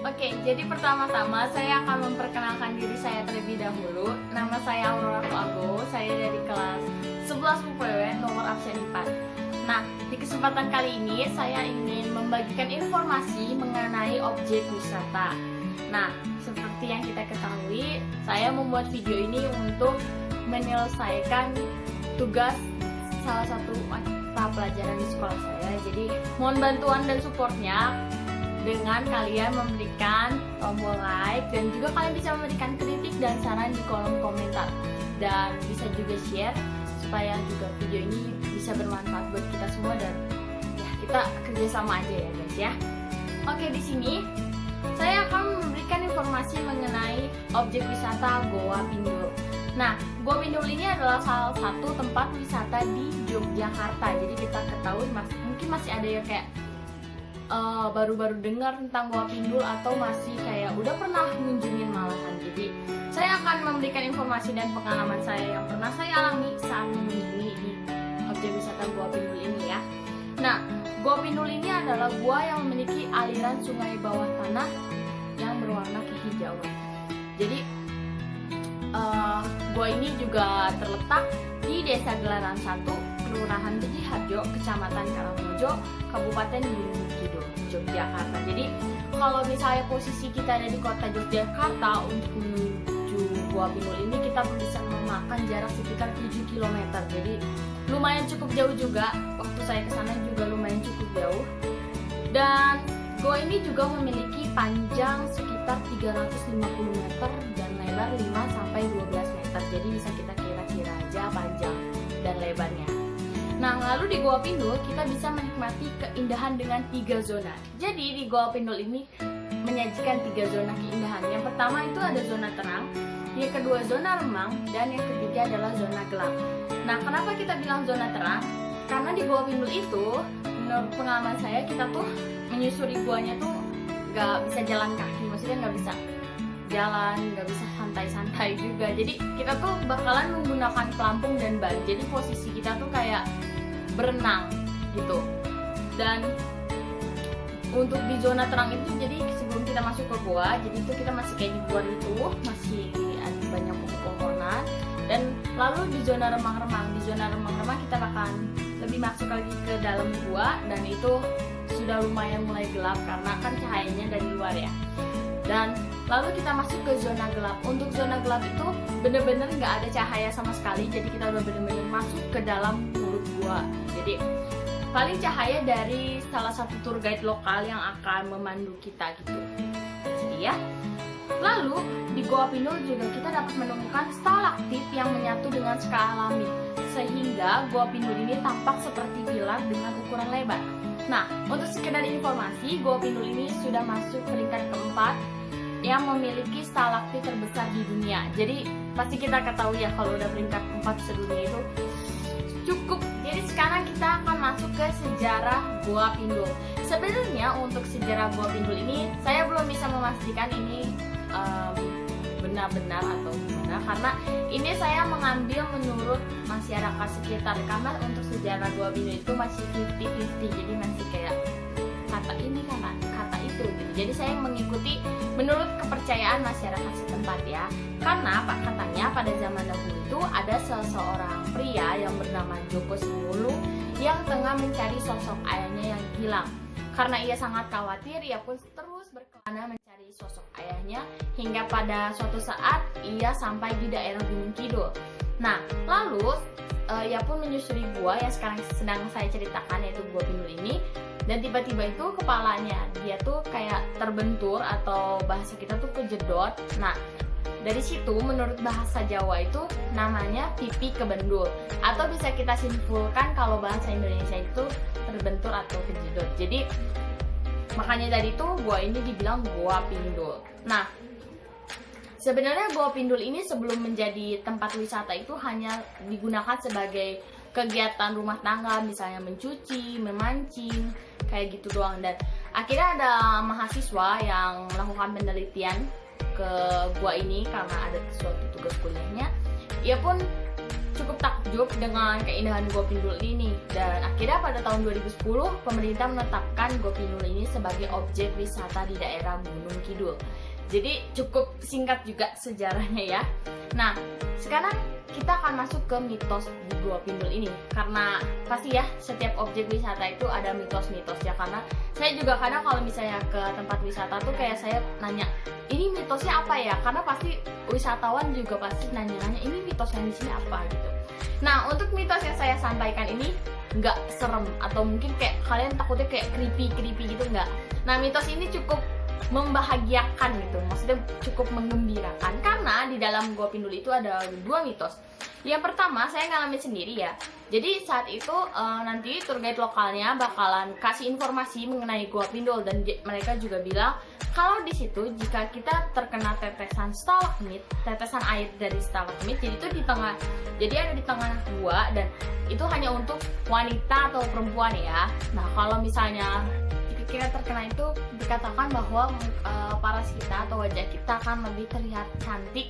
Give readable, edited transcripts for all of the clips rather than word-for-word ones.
Oke, jadi pertama-tama saya akan memperkenalkan diri saya terlebih dahulu. Nama saya Aurora Ago, saya dari kelas 11 UPW nomor absen 4. Nah, di kesempatan kali ini saya ingin membagikan informasi mengenai objek wisata. Nah, seperti yang kita ketahui, saya membuat video ini untuk menyelesaikan tugas salah satu mata pelajaran di sekolah saya. Jadi, mohon bantuan dan supportnya dengan kalian memberikan tombol like, dan juga kalian bisa memberikan kritik dan saran di kolom komentar, dan bisa juga share supaya juga video ini bisa bermanfaat buat kita semua, dan ya kita kerjasama aja ya guys ya. Oke, di sini saya akan memberikan informasi mengenai objek wisata Goa Pindul. Nah, Goa Pindul ini adalah salah satu tempat wisata di Yogyakarta. Jadi kita ketahui mungkin masih ada yang kayak baru-baru dengar tentang Goa Pindul atau masih kayak udah pernah ngunjungin malahan. Jadi saya akan memberikan informasi dan pengalaman saya yang pernah saya alami saat mengunjungi di objek wisata Goa Pindul ini ya. Nah, Goa Pindul ini adalah gua yang memiliki aliran sungai bawah tanah yang berwarna kehijauan. Jadi gua ini juga terletak di Desa Gelaran 1, Kelurahan Beji Harjo, Kecamatan Karangmojo, Kabupaten Gunung Kidul, Yogyakarta. Jadi kalau misalnya posisi kita ada di kota Yogyakarta, untuk menuju Goa Pindul ini kita bisa memakan jarak sekitar 7 km. Jadi lumayan cukup jauh juga. Waktu saya ke sana juga lumayan cukup jauh. Dan Goa ini juga memiliki panjang sekitar 350 meter dan lebar 5-12 meter. Jadi bisa kita kira-kira aja panjang dan lebarnya. Nah, lalu di Goa Pindul kita bisa menikmati keindahan dengan 3 zona. Jadi di Goa Pindul ini menyajikan 3 zona keindahan. Yang pertama itu ada zona terang, yang kedua zona remang, dan yang ketiga adalah zona gelap. Nah, kenapa kita bilang zona terang? Karena di Goa Pindul itu, menurut pengalaman saya, kita tuh menyusuri guanya tuh nggak bisa jalan kaki, maksudnya nggak bisa jalan, nggak bisa santai-santai juga. Jadi kita tuh bakalan menggunakan pelampung dan ban. Jadi posisi kita tuh kayak berenang gitu. Dan untuk di zona terang itu, jadi sebelum kita masuk ke gua, jadi itu kita masih kayak di luar itu, masih ada banyak pohon-pohonan. Dan lalu di zona remang-remang, kita bakalan lebih masuk lagi ke dalam gua, dan itu sudah lumayan mulai gelap karena kan cahayanya dari luar ya. Dan lalu kita masuk ke zona gelap. Untuk zona gelap itu bener-bener nggak ada cahaya sama sekali. Jadi kita udah bener-bener masuk ke dalam mulut gua. Jadi paling cahaya dari salah satu tour guide lokal yang akan memandu kita gitu. Jadi ya. Lalu di Goa Pindul juga kita dapat menemukan stalaktit yang menyatu dengan skala alami, sehingga Goa Pindul ini tampak seperti pilar dengan ukuran lebar. Nah, untuk sekedar informasi, Goa Pindul ini sudah masuk peringkat keempat yang memiliki stalaktit terbesar di dunia. Jadi pasti kita ketahui ya kalau udah peringkat 4 sedunia itu cukup. Jadi sekarang kita akan masuk ke sejarah Goa Pindul. Sebenarnya untuk sejarah Goa Pindul ini saya belum bisa memastikan ini benar-benar atau gimana, karena ini saya mengambil menurut masyarakat sekitar, karena untuk sejarah Goa Pindul itu masih 50-50, jadi masih kayak kata ini kata itu gitu. Jadi saya mengikuti menurut kepercayaan masyarakat setempat ya. Karena katanya pada zaman dahulu itu ada seseorang pria yang bernama Joko Singulu yang tengah mencari sosok ayahnya yang hilang. Karena ia sangat khawatir, ia pun terus berkelana mencari sosok ayahnya hingga pada suatu saat ia sampai di daerah Gunung Kidul. Nah, lalu ia pun menyusuri gua yang sekarang sedang saya ceritakan, yaitu Goa Pindul ini. Dan tiba-tiba itu kepalanya dia tuh kayak terbentur, atau bahasa kita tuh kejedot. Nah, dari situ menurut bahasa Jawa itu namanya pipi kebendul, atau bisa kita simpulkan kalau bahasa Indonesia itu terbentur atau kejedot. Jadi makanya dari itu gua ini dibilang Goa Pindul. Nah, sebenarnya Goa Pindul ini sebelum menjadi tempat wisata itu hanya digunakan sebagai kegiatan rumah tangga, misalnya mencuci, memancing, kayak gitu doang. Dan akhirnya ada mahasiswa yang melakukan penelitian ke gua ini karena ada suatu tugas kuliahnya. Ia pun cukup takjub dengan keindahan Gua Pindul ini, dan akhirnya pada tahun 2010 pemerintah menetapkan Gua Pindul ini sebagai objek wisata di daerah Gunung Kidul. Jadi cukup singkat juga sejarahnya ya. Nah, sekarang kita akan masuk ke mitos di Gua Pindul ini, karena pasti ya setiap objek wisata itu ada mitos-mitos ya. Karena saya juga kadang kalau misalnya ke tempat wisata tuh kayak saya nanya, ini mitosnya apa ya? Karena pasti wisatawan juga pasti nanya-nanya, ini mitosnya di sini apa gitu. Nah, untuk mitos yang saya sampaikan ini nggak serem atau mungkin kayak kalian takutnya kayak creepy gitu, nggak. Nah, mitos ini cukup membahagiakan gitu, maksudnya cukup menggembirakan, karena di dalam Gua Pindul itu ada 2 mitos. Yang pertama saya ngalamin sendiri ya. Jadi saat itu nanti tour guide lokalnya bakalan kasih informasi mengenai Gua Pindul, dan mereka juga bilang kalau di situ jika kita terkena tetesan stalagmit, tetesan air dari stalagmit, jadi itu di tengah, jadi ada di tengah gua, dan itu hanya untuk wanita atau perempuan ya. Nah, kalau misalnya kita terkena itu dikatakan bahwa paras kita atau wajah kita akan lebih terlihat cantik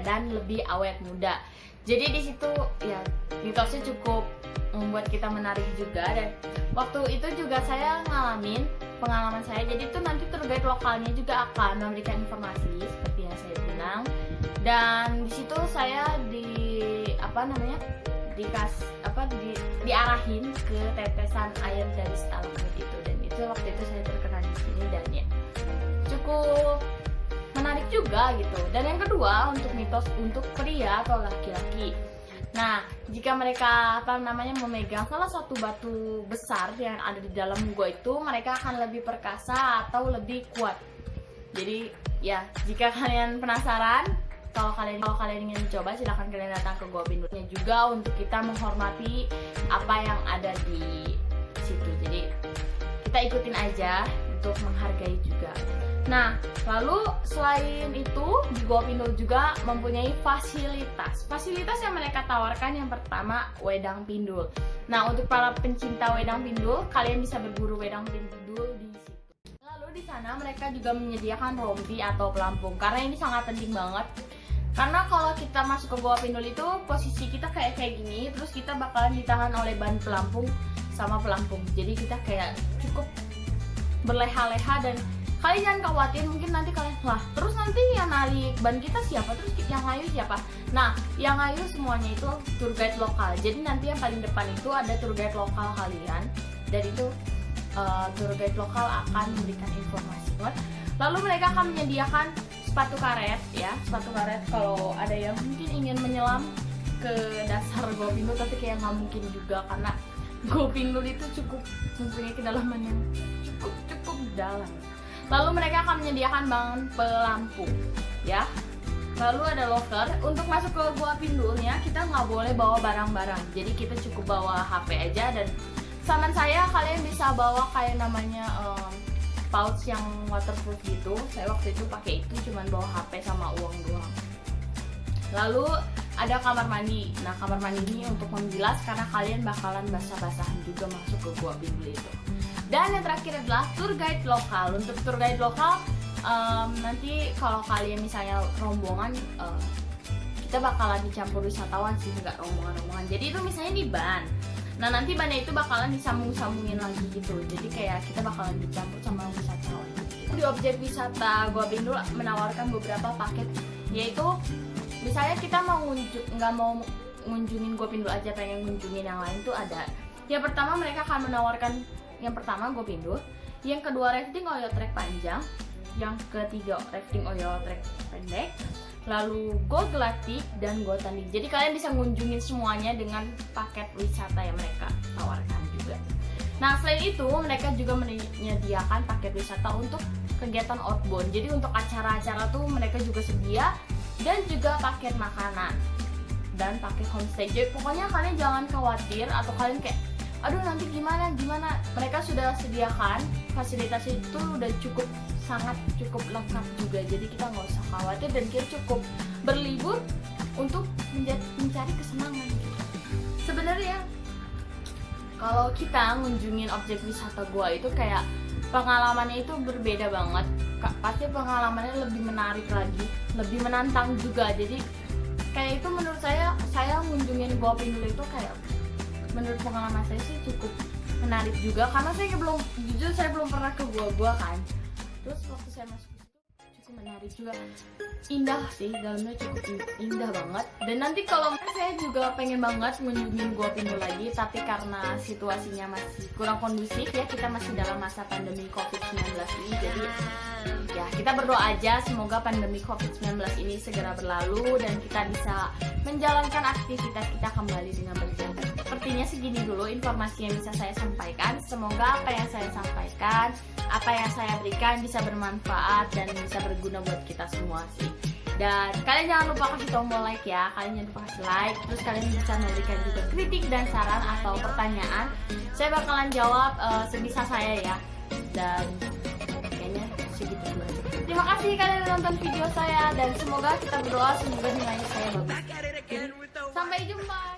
dan lebih awet muda. Jadi di situ ya mitosnya cukup membuat kita menarik juga, dan waktu itu juga saya ngalamin pengalaman saya. Jadi itu nanti tour guide lokalnya juga akan memberikan informasi seperti yang saya bilang, dan di situ saya diarahin ke tetesan air dari stalagmit itu, dan itu waktu itu saya terkena di sini, dan ya cukup menarik juga gitu. Dan yang kedua, untuk mitos untuk pria atau laki-laki. Nah, jika mereka memegang salah satu batu besar yang ada di dalam gua itu, mereka akan lebih perkasa atau lebih kuat. Jadi ya, jika kalian penasaran, kalau kalian ingin mencoba, silahkan kalian datang ke Gua Pindulnya juga untuk kita menghormati apa yang ada di situ. Jadi kita ikutin aja untuk menghargai juga. Nah, lalu selain itu di Gua Pindul juga mempunyai fasilitas. Fasilitas yang mereka tawarkan yang pertama, wedang pindul. Nah, untuk para pencinta wedang pindul, kalian bisa berburu wedang pindul di situ. Lalu di sana mereka juga menyediakan rompi atau pelampung, karena ini sangat penting banget. Karena kalau kita masuk ke Gua Pindul itu posisi kita kayak gini, terus kita bakalan ditahan oleh ban pelampung sama pelampung. Jadi kita kayak cukup berleha-leha, dan kalian jangan khawatir, mungkin nanti kalian terus nanti yang narik ban kita siapa, terus yang ngayu siapa. Nah, yang ngayu semuanya itu tour guide lokal. Jadi nanti yang paling depan itu ada tour guide lokal kalian, dan itu tour guide lokal akan memberikan informasi. Lalu mereka akan menyediakan sepatu karet ya, sepatu karet kalau ada yang mungkin ingin menyelam ke dasar Gua Pindul, tapi kayak nggak mungkin juga karena Gua Pindul itu cukup mempunyai kedalaman yang cukup dalam. Lalu mereka akan menyediakan bangun pelampung ya. Lalu ada locker. Untuk masuk ke Gua Pindulnya kita nggak boleh bawa barang-barang, jadi kita cukup bawa HP aja, dan saran saya kalian bisa bawa kayak namanya pouch yang waterproof gitu. Saya waktu itu pakai itu, cuman bawa HP sama uang doang. Lalu ada kamar mandi. Nah, kamar mandi ini untuk membilas karena kalian bakalan basah-basahan juga masuk ke Gua Pindul itu. Dan yang terakhir adalah tour guide lokal. Untuk tour guide lokal nanti kalau kalian misalnya rombongan, kita bakalan dicampur wisatawan sih, nggak rombongan-rombongan. Jadi itu misalnya di ban. Nah, nanti bannya itu bakalan disambung-sambungin lagi gitu. Jadi kayak kita bakalan dicampur sama wisatawan. Di objek wisata Gua Pindul menawarkan beberapa paket, yaitu misalnya kita nggak mau ngunjungin Gua Pindul aja, pengen ngunjungin yang lain tuh ada. Yang pertama mereka akan menawarkan yang pertama Gua Pindul, yang kedua rafting oyo trek panjang, yang ketiga rafting oyo trek pendek, lalu Gua Gelatik dan Gua Tanding. Jadi kalian bisa ngunjungin semuanya dengan paket wisata yang mereka tawarkan juga. Nah, selain itu mereka juga menyediakan paket wisata untuk kegiatan outbound. Jadi untuk acara-acara tuh mereka juga sedia, dan juga paket makanan dan paket homestay. Jadi pokoknya kalian jangan khawatir atau kalian kayak aduh nanti gimana, mereka sudah sediakan fasilitas itu, udah sangat cukup lengkap juga. Jadi kita nggak usah khawatir, dan kita cukup berlibur untuk mencari kesenangan gitu. Sebenarnya kalau kita ngunjungin objek wisata gua itu kayak pengalamannya itu berbeda banget. Pasti pengalamannya lebih menarik lagi, lebih menantang juga. Jadi kayak itu menurut saya saya ngunjungin Gua Pindul itu kayak menurut pengalaman saya sih cukup menarik juga, karena saya jujur saya belum pernah ke gua kan. Terus waktu saya masuk cukup menarik juga, indah sih, dalamnya cukup indah banget. Dan nanti kalau saya juga pengen banget mengunjungin Gua Pindul lagi, tapi karena situasinya masih kurang kondusif ya, kita masih dalam masa pandemi COVID-19 ini, jadi ya kita berdoa aja semoga pandemi COVID-19 ini segera berlalu dan kita bisa menjalankan aktivitas kita kembali dengan berjalan. Sepertinya segini dulu informasi yang bisa saya sampaikan. Semoga apa yang saya sampaikan, apa yang saya berikan bisa bermanfaat dan bisa berguna buat kita semua sih. Dan kalian jangan lupa kasih tombol like ya, kalian jangan lupa kasih like. Terus kalian bisa memberikan juga kritik dan saran atau pertanyaan. Saya bakalan jawab sebisa saya ya. Dan kayaknya segitu dulu aja. Terima kasih kalian udah nonton video saya, dan semoga kita berdoa semoga nilainya saya bagus. Sampai jumpa.